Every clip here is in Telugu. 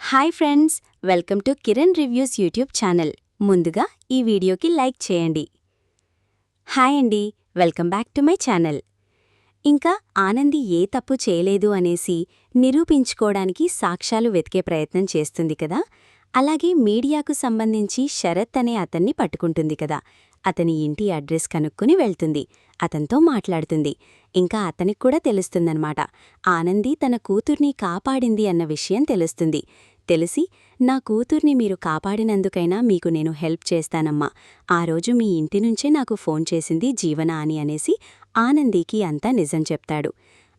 Hi friends, welcome to Kiran reviews YouTube channel. ముందుగా ఈ వీడియోకి లైక్ చేయండి. హాయ్ అండి, welcome back to my channel. ఇంకా ఆనంది ఏ తప్పు చేయలేదు అనేసి నిరూపించుకోవడానికి సాక్ష్యాలు వెతికే ప్రయత్నం చేస్తుంది కదా. అలాగే మీడియాకు సంబంధించి శరత్ అనే అతన్ని పట్టుకుంటుంది కదా. అతని ఇంటి అడ్రస్ కనుక్కుని వెళ్తుంది. అతనితో మాట్లాడుతుంది. ఇంకా అతనికి కూడా తెలుస్తుందన్నమాట, ఆనంది తన కూతుర్ని కాపాడింది అన్న విషయం తెలుస్తుంది. తెలిసి, నా కూతుర్ని మీరు కాపాడినందుకైనా మీకు నేను హెల్ప్ చేస్తానమ్మా, ఆ రోజు మీ ఇంటి నుంచే నాకు ఫోన్ చేసింది జీవన అని అనేసి ఆనందికి అంతా నిజం చెప్తాడు.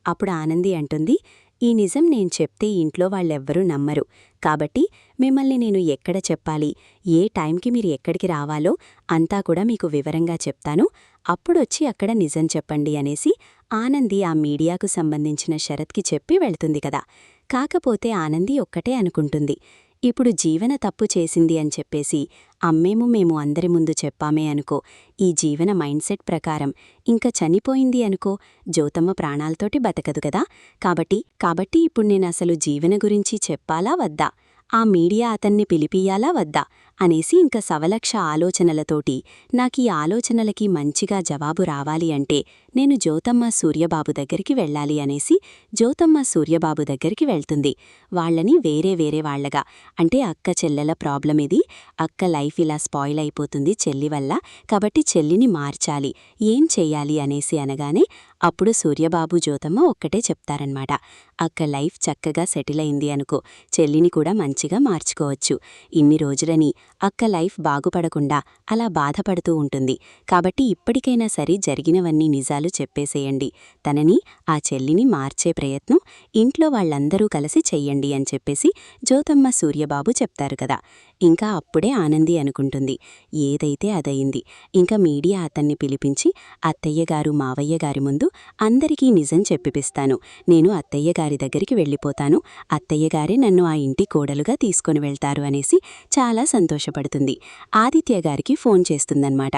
అప్పుడు ఆనంది అంటుంది, ఈ నిజం నేను చెప్తే ఇంట్లో వాళ్ళెవ్వరూ నమ్మరు, కాబట్టి మిమ్మల్ని నేను ఎక్కడ చెప్పాలి, ఏ టైంకి మీరు ఎక్కడికి రావాలో అంతా కూడా మీకు వివరంగా చెప్తాను, అప్పుడొచ్చి అక్కడ నిజం చెప్పండి అనేసి ఆనంది ఆ మీడియాకు సంబంధించిన శరత్కి చెప్పి వెళ్తుంది కదా. కాకపోతే ఆనంది ఒక్కటే అనుకుంటుంది, ఇప్పుడు జీవన తప్పు చేసింది అని చెప్పేసి మేము అందరి ముందు చెప్పామే అనుకో, ఈ జీవన మైండ్సెట్ ప్రకారం ఇంకా చనిపోయింది అనుకో, జ్యోతమ్మ ప్రాణాలతోటి బతకదు కదా. కాబట్టి ఇప్పుడు నేనసలు జీవన గురించి చెప్పాలా వద్దా, ఆ మీడియా అతన్ని పిలిపియాలా వద్దా అనేసి ఇంకా సవలక్ష ఆలోచనలతోటి, నాకీ ఆలోచనలకి మంచిగా జవాబు రావాలి అంటే నేను జ్యోతమ్మ సూర్యబాబు దగ్గరికి వెళ్ళాలి అనేసి జ్యోతమ్మ సూర్యబాబు దగ్గరికి వెళ్తుంది. వాళ్లని వేరే వాళ్లగా, అంటే అక్క చెల్లెల ప్రాబ్లం ఇది, అక్క లైఫ్ ఇలా స్పాయిల్ అయిపోతుంది చెల్లి వల్ల, కాబట్టి చెల్లిని మార్చాలి, ఏం చెయ్యాలి అనేసి అనగానే అప్పుడు సూర్యబాబు జ్యోతమ్మ ఒక్కటే చెప్తారన్మాట, అక్క లైఫ్ చక్కగా సెటిల్ అయింది అనుకో, చెల్లిని కూడా మంచిగా మార్చుకోవచ్చు. ఇన్ని రోజులని అక్క లైఫ్ బాగుపడకుండా అలా బాధపడుతూ ఉంటుంది, కాబట్టి ఇప్పటికైనా సరే జరిగినవన్నీ నిజాలు చెప్పేసేయండి, తనని ఆ చెల్లిని మార్చే ప్రయత్నం ఇంట్లో వాళ్లందరూ కలిసి చెయ్యండి అని చెప్పేసి జ్యోతమ్మ సూర్యబాబు చెప్తారు కదా. ఇంకా అప్పుడే ఆనంది అనుకుంటుంది, ఏదైతే అదయింది, ఇంకా మీడియా అతన్ని పిలిపించి అత్తయ్యగారు మావయ్యగారి ముందు అందరికీ నిజం చెప్పిపిస్తాను, నేను అత్తయ్యగారి దగ్గరికి వెళ్ళిపోతాను, అత్తయ్యగారే నన్ను ఆ ఇంటి కోడలుగా తీసుకొని వెళ్తారు అనేసి చాలా సంతోషపడుతుంది. ఆదిత్యగారికి ఫోన్ చేస్తుందన్నమాట.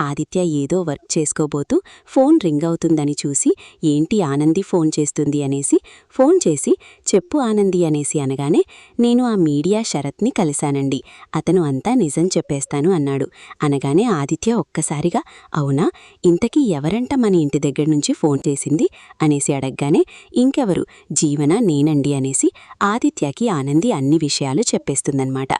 ఆదిత్య ఏదో వర్క్ చేసుకోబోతూ ఫోన్ రింగ్ అవుతుందని చూసి, ఏంటి ఆనంది ఫోన్ చేస్తుంది అనేసి ఫోన్ చేసి, చెప్పు ఆనంది అనేసి అనగానే, నేను ఆ మీడియా శరత్ని కలిశానండి, అతను అంతా నిజం చెప్పేస్తాను అన్నాడు. అనగానే ఆదిత్య ఒక్కసారిగా, అవునా, ఇంతకీ ఎవరంట మన ఇంటి దగ్గర నుంచి ఫోన్ చేసింది అనేసి అడగ్గానే, ఇంకెవరు, జీవన నేనండి అనేసి ఆదిత్యకి ఆనంది అన్ని విషయాలు చెప్పేస్తుందన్నమాట.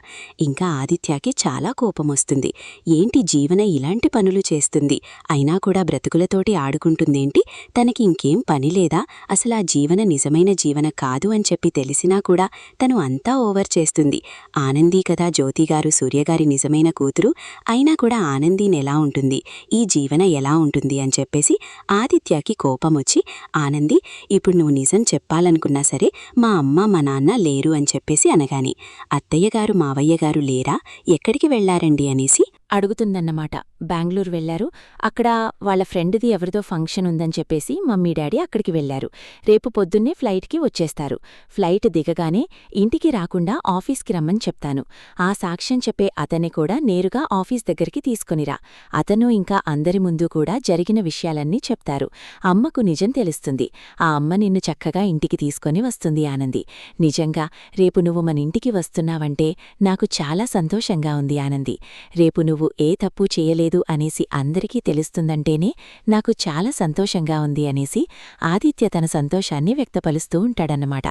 ఇంకా ఆదిత్యకి చాలా కోపమొస్తుంది, ఏంటి జీవన ఇలాంటి పనులు చేస్తుంది, అయినా కూడా బ్రతుకులతోటి ఆడుకుంటుందేంటి, తనకి ఇంకేం పనిలేదా, అసలా జీవన నిజమైన జీవన కాదు అని చెప్పి తెలిసినా కూడా తను అంతా ఓవర్ చేస్తుంది, ఆనందీ కదా జ్యోతిగారు సూర్యగారి నిజమైన కూతురు, అయినా కూడా ఆనందీనెలా ఉంటుంది, ఈ జీవన ఎలా ఉంటుంది అని చెప్పేసి ఆదిత్యకి కోపమొచ్చి, ఆనంది ఇప్పుడు నువ్వు నిజం చెప్పాలనుకున్నా సరే మా అమ్మ మా నాన్న లేరు అని చెప్పేసి అనగాని, అత్తయ్యగారు మావయ్యగారు లేరా, ఎక్కడికి వెళ్లారండి అనేసి అడుగుతుందన్నమాట. బెంగళూరు వెళ్లారు, అక్కడ వాళ్ల ఫ్రెండ్ది ఎవరిదో ఫంక్షన్ ఉందని చెప్పేసి మమ్మీ డాడీ అక్కడికి వెళ్లారు, రేపు పొద్దున్నే ఫ్లైట్కి వచ్చేస్తారు, ఫ్లైట్ దిగగానే ఇంటికి రాకుండా ఆఫీస్కి రమ్మని చెప్తాను, ఆ సాక్ష్యం చెప్పే అతన్ని కూడా నేరుగా ఆఫీస్ దగ్గరికి తీసుకొనిరా, అతను ఇంకా అందరి ముందు కూడా జరిగిన విషయాలన్నీ చెప్తారు, అమ్మకు నిజం తెలుస్తుంది, ఆ అమ్మ నిన్ను చక్కగా ఇంటికి తీసుకొని వస్తుంది ఆనంది, నిజంగా రేపు నువ్వు మన ఇంటికి వస్తున్నావంటే నాకు చాలా సంతోషంగా ఉంది ఆనంది, రేపు నువ్వు ఏ తప్పు చేయలేదు అనేసి అందరికీ తెలుస్తుందంటేనే నాకు చాలా సంతోషంగా ఉంది అనేసి ఆదిత్య తన సంతోషాన్ని వ్యక్తపరుస్తూ ఉంటాడన్నమాట.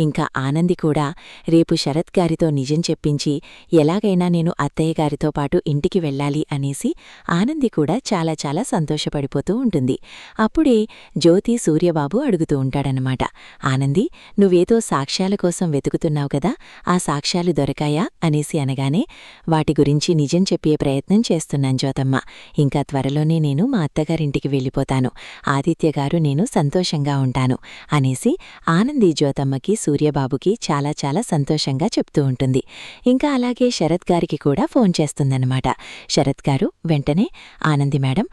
ఇంకా ఆనంది కూడా రేపు శరత్ గారితో నిజం చెప్పించి ఎలాగైనా నేను అత్తయ్యగారితో పాటు ఇంటికి వెళ్ళాలి అనేసి ఆనంది కూడా చాలా చాలా సంతోషపడిపోతూ ఉంటుంది. అప్పుడే జ్యోతి సూర్యబాబు అడుగుతూ ఉంటాడన్నమాట, ఆనంది నువ్వేదో సాక్ష్యాల కోసం వెతుకుతున్నావు కదా, ఆ సాక్ష్యాలు దొరకాయా అనేసి అనగానే, వాటి గురించి నిజం చెప్పే ప్రయత్నం చేస్తున్నాను జ్యోతమ్మ, ఇంకా త్వరలోనే నేను మా అత్తగారింటికి వెళ్ళిపోతాను, ఆదిత్యగారు నేను సంతోషంగా ఉంటాను అనేసి ఆనంది జ్యోతమ్మకి సూర్యబాబుకి చాలా చాలా సంతోషంగా చెప్తూ ఉంటుంది. ఇంకా అలాగే శరత్ గారికి కూడా ఫోన్ చేస్తుందన్నమాట. శరత్ గారు వెంటనే, ఆనంది మేడం,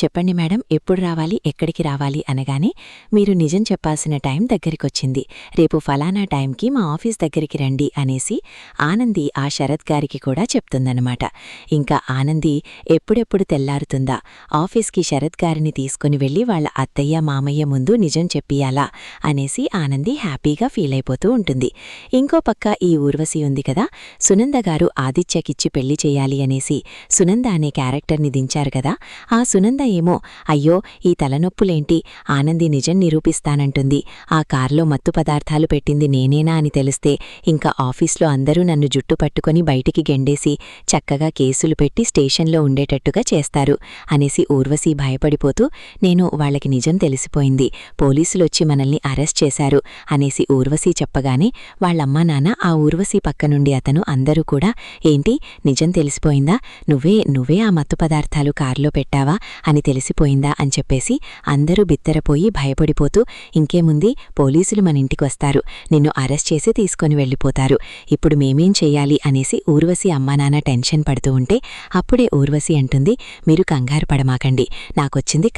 చెప్పండి మేడం, ఎప్పుడు రావాలి, ఎక్కడికి రావాలి అనగానే, మీరు నిజం చెప్పాల్సిన టైం దగ్గరికొచ్చింది, రేపు ఫలానా టైంకి మా ఆఫీస్ దగ్గరికి రండి అనేసి ఆనంది ఆ శరత్ గారికి కూడా చెప్తుందన్నమాట. ఇంకా ఇంకా ఆనంది ఎప్పుడెప్పుడు తెల్లారుతుందా, ఆఫీస్కి శరత్ గారిని తీసుకుని వెళ్ళి వాళ్ళ అత్తయ్య మామయ్య ముందు నిజం చెప్పియాలా అనేసి ఆనంది హ్యాపీగా ఫీలైపోతూ ఉంటుంది. ఇంకో పక్క ఈ ఊర్వశి ఉంది కదా, సునంద గారు ఆదిత్యకిచ్చి పెళ్లి చెయ్యాలి అనేసి సునంద అనే క్యారెక్టర్ని దించారు కదా, ఆ సునంద ఏమో అయ్యో ఈ తలనొప్పులేంటి, ఆనంది నిజం నిరూపిస్తానంటుంది, ఆ కార్లో మత్తు పదార్థాలు పెట్టింది నేనేనా అని తెలిస్తే ఇంకా ఆఫీస్లో అందరూ నన్ను జుట్టు పట్టుకొని బయటికి గెండేసి చక్కగా కేసులు పెట్టి స్టేషన్లో ఉండేటట్టుగా చేస్తారు అనేసి ఊర్వశి భయపడిపోతూ నేను వాళ్ళకి నిజం తెలిసిపోయింది, పోలీసులొచ్చి మనల్ని అరెస్ట్ చేశారు అనేసి ఊర్వశి చెప్పగానే వాళ్ళమ్మా నాన్న ఆ ఊర్వశి పక్క నుండి అతను అందరూ కూడా ఏంటి నిజం తెలిసిపోయిందా, నువ్వే ఆ మత్తు పదార్థాలు కార్లో పెట్టావా అని తెలిసిపోయిందా అని చెప్పేసి అందరూ బిత్తరపోయి భయపడిపోతూ ఇంకేముంది పోలీసులు మన ఇంటికొస్తారు, నిన్ను అరెస్ట్ చేసి తీసుకొని వెళ్ళిపోతారు, ఇప్పుడు మేమేం చెయ్యాలి అనేసి ఊర్వశి అమ్మానాన్న టెన్షన్ పడుతూ ఉంటే అప్పుడే ఊర్వశి అంటుంది, మీరు కంగారు పడమాకండి, నాకొచ్చింది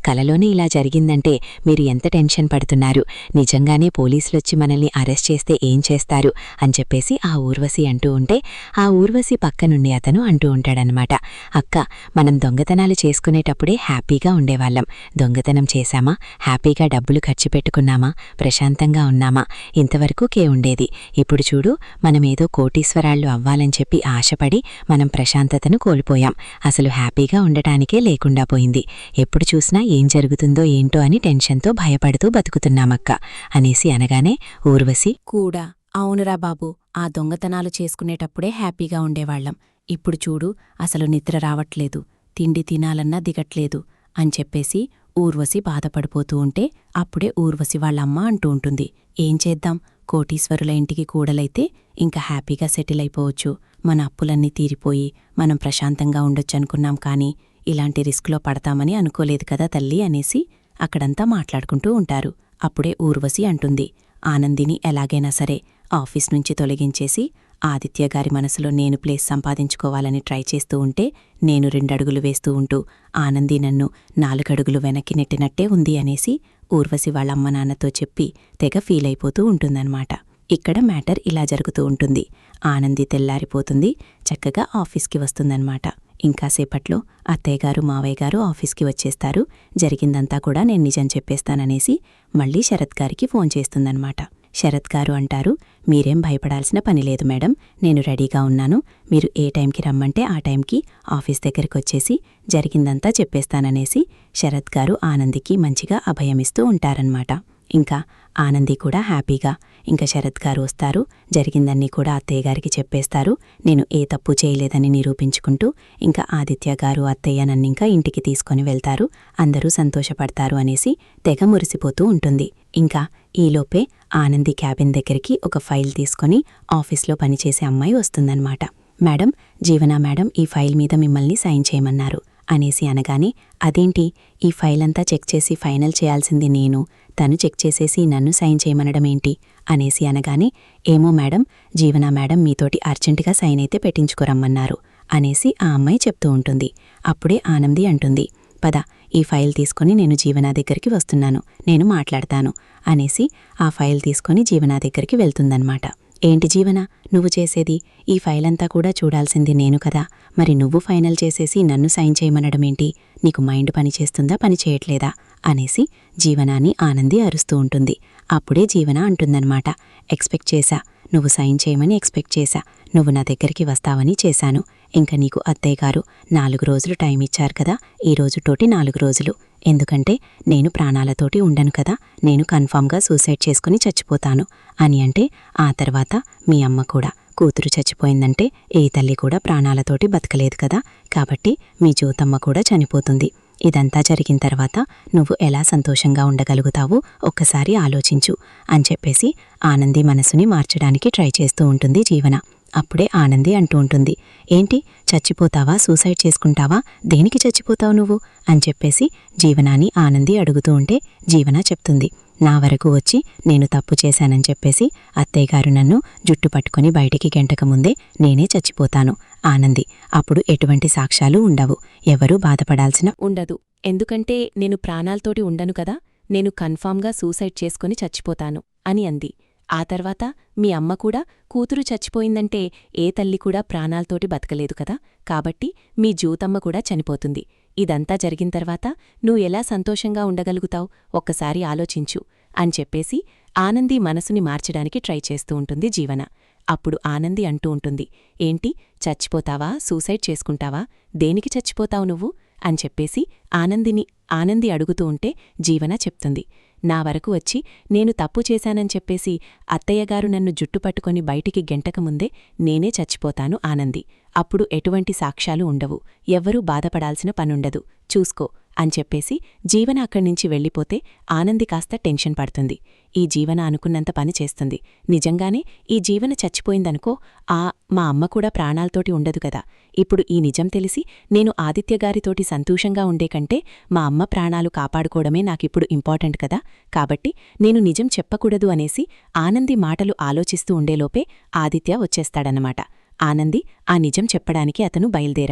కలలోనే ఇలా జరిగిందంటే మీరు ఎంత టెన్షన్ పడుతున్నారు, నిజంగానే పోలీసులొచ్చి మనల్ని అరెస్ట్ చేస్తే ఏం చేస్తారు అని చెప్పేసి ఆ ఊర్వశి అంటూ ఉంటే ఆ ఊర్వశి పక్క నుండి అతను అంటూ ఉంటాడనమాట, అక్క మనం దొంగతనాలు చేసుకునేటప్పుడే హ్యాపీగా ఉండేవాళ్ళం, దొంగతనం చేశామా, హ్యాపీగా డబ్బులు ఖర్చు పెట్టుకున్నామా, ప్రశాంతంగా ఉన్నామా, ఇంతవరకు ఉండేది, ఇప్పుడు చూడు మనమేదో కోటీశ్వరాళ్ళు అవ్వాలని చెప్పి ఆశపడి మనం ప్రశాంతతను కోల్పోయాం, అసలు హ్యాపీగా ఉండటానికే లేకుండా పోయింది, ఎప్పుడు చూసినా ఏం జరుగుతుందో ఏంటో అని టెన్షన్తో భయపడుతూ బతుకుతున్నామక్క అనేసి అనగానే ఊర్వశి కూడా అవునురా బాబూ, ఆ దొంగతనాలు చేసుకునేటప్పుడే హ్యాపీగా ఉండేవాళ్లం, ఇప్పుడు చూడు అసలు నిద్ర రావట్లేదు, తిండి తినాలన్నా దిగట్లేదు అని చెప్పేసి ఊర్వశి బాధపడిపోతూ ఉంటే అప్పుడే ఊర్వశి వాళ్ళమ్మ అంటూ ఉంటుంది, ఏం చేద్దాం, కోటీశ్వరుల ఇంటికి కూడలైతే ఇంకా హ్యాపీగా సెటిల్ అయిపోవచ్చు, మన అప్పులన్నీ తీరిపోయి మనం ప్రశాంతంగా ఉండొచ్చనుకున్నాం కానీ ఇలాంటి రిస్క్లో పడతామని అనుకోలేదు కదా తల్లి అనేసి అక్కడంతా మాట్లాడుకుంటూ ఉంటారు. అప్పుడే ఊర్వశి అంటుంది, ఆనందిని ఎలాగైనా సరే ఆఫీస్ నుంచి తొలగించేసి ఆదిత్యగారి మనసులో నేను ప్లేస్ సంపాదించుకోవాలని ట్రై చేస్తూ ఉంటే నేను 2 అడుగులు వేస్తూ ఉంటూ ఆనంది నన్ను 4 అడుగులు వెనక్కి నెట్టినట్టే ఉంది అనేసి ఊర్వశి వాళ్ళమ్మ నాన్నతో చెప్పి తెగ ఫీలైపోతూ ఉంటుందన్నమాట. ఇక్కడ మ్యాటర్ ఇలా జరుగుతూ ఉంటుంది. ఆనంది తెల్లారిపోతుంది, చక్కగా ఆఫీస్కి వస్తుందన్నమాట. ఇంకాసేపట్లో అత్తయ్యగారు మావయ్యగారు ఆఫీస్కి వచ్చేస్తారు. జరిగిందంతా కూడా నేను నిజం చెప్పేస్తాననేసి మళ్ళీ శరత్ గారికి ఫోన్ చేస్తుందన్నమాట. శరత్ గారు అంటారు, మీరేం భయపడాల్సిన పనిలేదు మేడం, నేను రెడీగా ఉన్నాను, మీరు ఏ టైంకి రమ్మంటే ఆ టైంకి ఆఫీస్ దగ్గరికొచ్చేసి జరిగిందంతా చెప్పేస్తాననేసి శరత్ గారు ఆనందికి మంచిగా అభయమిస్తూ ఉంటారన్నమాట. ఇంకా ఆనంది కూడా హ్యాపీగా ఇంకా శరత్ గారు వస్తారు, జరిగిందన్నీ కూడా అత్తయ్యగారికి చెప్పేస్తారు, నేను ఏ తప్పు చేయలేదని నిరూపించుకుంటూ ఇంకా ఆదిత్య గారు అత్తయ్య నన్నింకా ఇంటికి తీసుకొని వెళ్తారు, అందరూ సంతోషపడతారు అనేసి తెగ మురిసిపోతూ ఉంటుంది. ఇంకా ఈలోపే ఆనంది క్యాబిన్ దగ్గరికి ఒక ఫైల్ తీసుకొని ఆఫీస్లో పనిచేసే అమ్మాయి వస్తుందన్నమాట. మేడం, జీవనా మేడం ఈ ఫైల్ మీద మిమ్మల్ని సైన్ చేయమన్నారు అనేసి అనగానే, అదేంటి ఈ ఫైల్ అంతా చెక్ చేసి ఫైనల్ చేయాల్సింది నేను, తను చెక్ చేసేసి నన్ను సైన్ చేయమనడమేంటి అనేసి అనగానే, ఏమో మేడం, జీవనా మేడం మీతోటి అర్జెంటుగా సైన్ అయితే పెట్టించుకురమ్మన్నారు అనేసి ఆ అమ్మాయి చెప్తూ ఉంటుంది. అప్పుడే ఆనంది అంటుంది, పద ఈ ఫైల్ తీసుకొని నేను జీవనా దగ్గరికి వస్తున్నాను, నేను మాట్లాడతాను అనేసి ఆ ఫైల్ తీసుకొని జీవనా దగ్గరికి వెళ్తుందన్నమాట. ఏంటి జీవనా నువ్వు చేసేది, ఈ ఫైల్ అంతా కూడా చూడాల్సింది నేను కదా, మరి నువ్వు ఫైనల్ చేసేసి నన్ను సైన్ చేయమనడమేంటి, నీకు మైండ్ పనిచేస్తుందా పనిచేయట్లేదా అనేసి జీవనాని ఆనంది అరుస్తూ ఉంటుంది. అప్పుడే జీవన అంటుందన్నమాట, ఎక్స్పెక్ట్ చేశా, నువ్వు సైన్ చేయమని ఎక్స్పెక్ట్ చేశా, నువ్వు నా దగ్గరికి వస్తావని చేశాను, ఇంక నీకు అత్తయ్యగారు 4 రోజులు టైం ఇచ్చారు కదా, ఈ రోజుతోటి 4 రోజులు, ఎందుకంటే నేను ప్రాణాలతోటి ఉండను కదా, నేను కన్ఫామ్గా సూసైడ్ చేసుకుని చచ్చిపోతాను అని అంటే, ఆ తర్వాత మీ అమ్మ కూడా కూతురు చచ్చిపోయిందంటే ఏ తల్లి కూడా ప్రాణాలతోటి బతకలేదు కదా, కాబట్టి మీ జ్యోతమ్మ కూడా చనిపోతుంది, ఇదంతా జరిగిన తర్వాత నువ్వు ఎలా సంతోషంగా ఉండగలుగుతావో ఒక్కసారి ఆలోచించు అని చెప్పేసి ఆనంది మనసుని మార్చడానికి ట్రై చేస్తూ ఉంటుంది జీవన. అప్పుడే ఆనంది అంటూ ఉంటుంది, ఏంటి చచ్చిపోతావా, సూసైడ్ చేసుకుంటావా, దేనికి చచ్చిపోతావు నువ్వు అని చెప్పేసి జీవనాని ఆనంది అడుగుతూ ఉంటే జీవన చెప్తుంది, నా వరకు వచ్చి నేను తప్పు చేశానని చెప్పేసి అత్తయ్యగారు నన్ను జుట్టు పట్టుకొని బయటికి గెంటకముందే నేనే చచ్చిపోతాను. ఆనంది, అప్పుడు ఎటువంటి సాక్ష్యాలు ఉండవు, ఎవరూ బాధపడాల్సిన ఉండదు, ఎందుకంటే నేను ప్రాణాల్తోటి ఉండను కదా, నేను కన్ఫామ్గా సూసైడ్ చేసుకుని చచ్చిపోతాను అని అంది. ఆ తర్వాత మీ అమ్మ కూడా కూతురు చచ్చిపోయిందంటే ఏ తల్లి కూడా ప్రాణాల్తోటి బతకలేదు కదా, కాబట్టి మీ జూతమ్మ కూడా చనిపోతుంది. ఇదంతా జరిగిన తర్వాత నువ్వు ఎలా సంతోషంగా ఉండగలుగుతావు, ఒక్కసారి ఆలోచించు అని చెప్పేసి ఆనంది మనసుని మార్చడానికి ట్రై చేస్తూ ఉంటుంది జీవన. అప్పుడు ఆనంది అంటూ ఉంటుంది, ఏంటి చచ్చిపోతావా, సూసైడ్ చేసుకుంటావా, దేనికి చచ్చిపోతావు నువ్వు అని చెప్పేసి ఆనంది అడుగుతూ ఉంటే జీవన చెప్తుంది, నా వరకు వచ్చి నేను తప్పు చేశానని చెప్పేసి అత్తయ్యగారు నన్ను జుట్టు పట్టుకొని బయటికి గెంటకముందే నేనే చచ్చిపోతాను ఆనంది. అప్పుడు ఎటువంటి సాక్ష్యాలు ఉండవు, ఎవ్వరూ బాధపడాల్సిన పనుండదు, చూసుకో అని చెప్పేసి జీవన అక్కడ్నించి వెళ్ళిపోతే ఆనంది కాస్త టెన్షన్ పడుతుంది. ఈ జీవన అనుకున్నంత పని చేస్తుంది. నిజంగానే ఈ జీవన చచ్చిపోయిందనుకో మా అమ్మ కూడా ప్రాణాలతోటి ఉండదు కదా. ఇప్పుడు ఈ నిజం తెలిసి నేను ఆదిత్యగారితోటి సంతోషంగా ఉండే కంటే మా అమ్మ ప్రాణాలు కాపాడుకోవడమే నాకిప్పుడు ఇంపార్టెంట్ కదా, కాబట్టి నేను నిజం చెప్పకూడదు అనేసి ఆనంది మాటలు ఆలోచిస్తూ ఉండేలోపే ఆదిత్య వచ్చేస్తాడన్నమాట. ఆనంది ఆ నిజం చెప్పడానికి అతను బయల్దేరాడు.